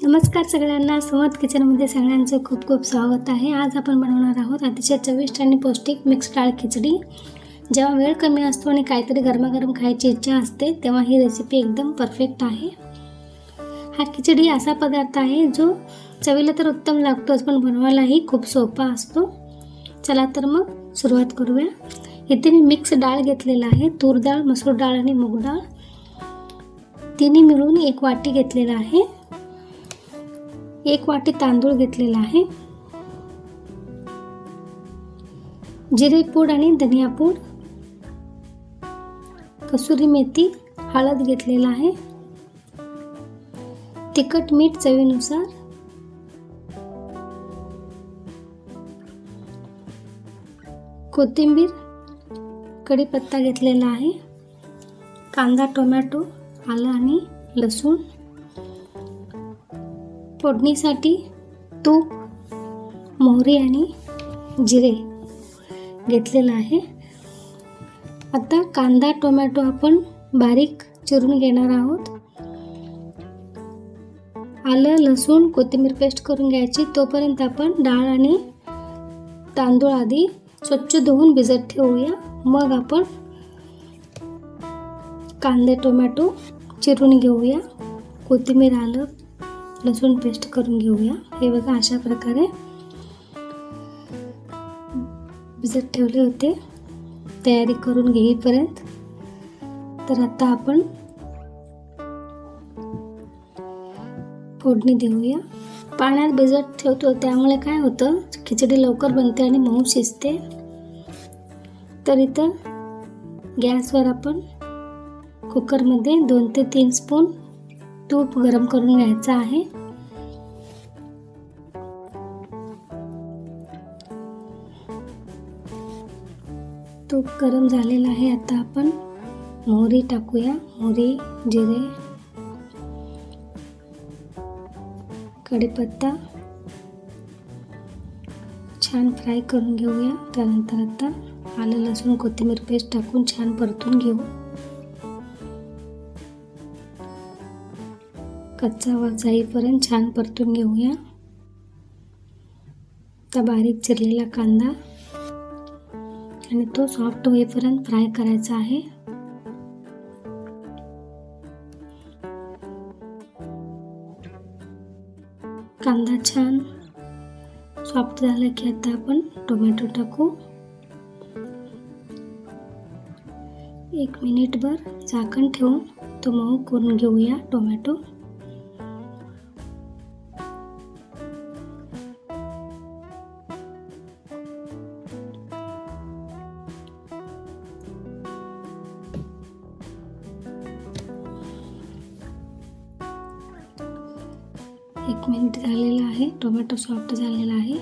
नमस्कार सगळ्यांना, सुमत किचनमध्ये सगळ्यांचं खूप खूप स्वागत आहे. आज आपण बनवणार आहोत अतिशय चविष्ट आणि पौष्टिक मिक्स डाळ खिचडी. जेव्हा वेळ कमी असतो आणि काहीतरी गरमागरम खायची इच्छा असते तेव्हा ही रेसिपी एकदम परफेक्ट आहे. हा खिचडी असा पदार्थ आहे जो चवीला तर उत्तम लागतोच पण बनवायलाही खूप सोपा असतो. चला तर मग सुरुवात करूया. इथे मी मिक्स डाळ घेतलेला आहे. तूर डाळ, मसूर डाळ आणि मूग डाळ तिन्ही मिळून 1 वाटी घेतलेला आहे. 1 वाटी तांदूळ घेतलेला आहे. जिरे पूड आणि धनिया पूड, कसुरी मेथी, हळद घेतलेला आहे. तिखट मीठ चवीनुसार. कोथिंबीर, कढीपत्ता घेतलेला आहे. कांदा, टोमॅटो, आलं आणि लसूण. फोडणीसाठी तूप, मोहरी आणि जिरे घेतलेलं आहे. आता कांदा, टोमॅटो आपण बारीक चिरून घेणार आहोत. आलं, लसूण, कोथिंबीर पेस्ट करून घ्यायची. तोपर्यंत आपण डाळ आणि तांदूळ आधी स्वच्छ धुवून भिजत ठेवूया. मग आपण कांदे, टोमॅटो चिरून घेऊया. कोथिंबीर, आलं, लसूण पेस्ट करून घेऊया. हे बघा, अशा प्रकारे भिजत ठेवले होते तयारी करून घेईपर्यंत. तर आता आपण फोडणी देऊया. पाण्यात भिजत ठेवतो त्यामुळे काय होतं, खिचडी लवकर बनते आणि मऊ शिजते. तर इथं गॅसवर आपण कुकरमध्ये 2 ते 3 स्पून तूप गरम करून घ्यायचं आहे. तूप गरम झालेलं आहे. आता आपण मोहरी टाकूया. मोहरी, जिरे, कढीपत्ता छान फ्राय करून घेऊया. त्यानंतर आता आलं, लसूण, कोथिंबीर पेस्ट टाकून छान परतून घेऊ. कच्चा वास जाईपर्यंत छान परतून घेऊया. आता बारीक चिरलेला कांदा आणि तो सॉफ्ट होईपर्यंत फ्राय करायचा आहे. कांदा छान सॉफ्ट झाला की आता आपण टोमॅटो टाकू. 1 मिनिटभर झाकण ठेवून तो मऊ करून घेऊया टोमॅटो. एक मिनिट झालेला आहे. टोमॅटो सॉफ्ट झालेला आहे.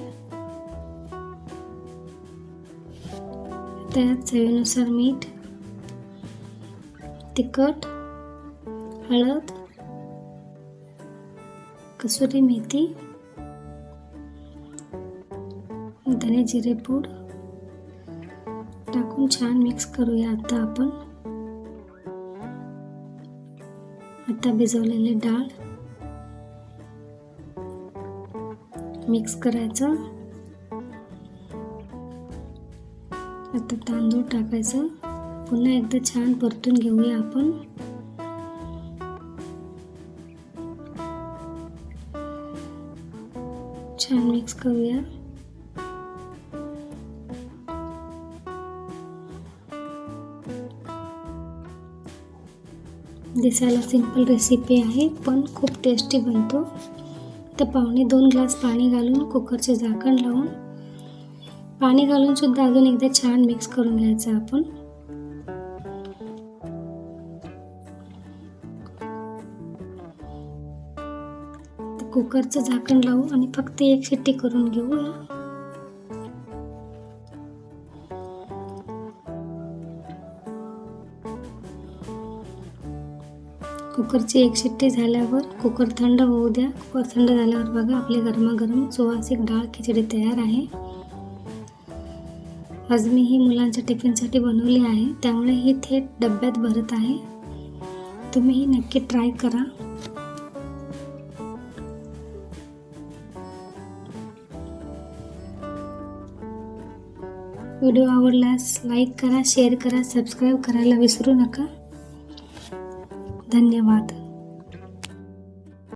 त्यात चवीनुसार मीठ, तिखट, हळद, कसुरी मेथी, धने जिरे पूड टाकून छान मिक्स करूया. आता भिजवलेली डाळ मिक्स करायचं. आता तांदूळ टाकायचं. पुन्हा एकदा छान परतून घेऊया आपण. छान मिक्स करूया. दिसायला सिंपल रेसिपी आहे पण खूप टेस्टी बनतो. तर 1.25 ग्लास पाणी घालून कुकरचे झाकण लावून पाणी घालून सुद्धा अजून एकदा छान मिक्स करून घ्यायचं आपण. कुकरचं झाकण लावू आणि फक्त 1 शिट्टी करून घेऊया. कुकरची 1 शिट्टी झाल्यावर कुकर थंड होऊ द्या. कुकर थंड झाल्यावर बघा आपली गरमागरम सुवासिक डाळ खिचडी तयार आहे. आज मी ही मुलांच्या टिफिनसाठी बनवली आहे त्यामुळे ही थेट डब्यात भरत आहे. तुम्ही नक्की ट्राय करा. व्हिडिओ आवडल्यास लाईक करा, शेअर करा, सबस्क्राईब करायला विसरू नका. धन्यवाद.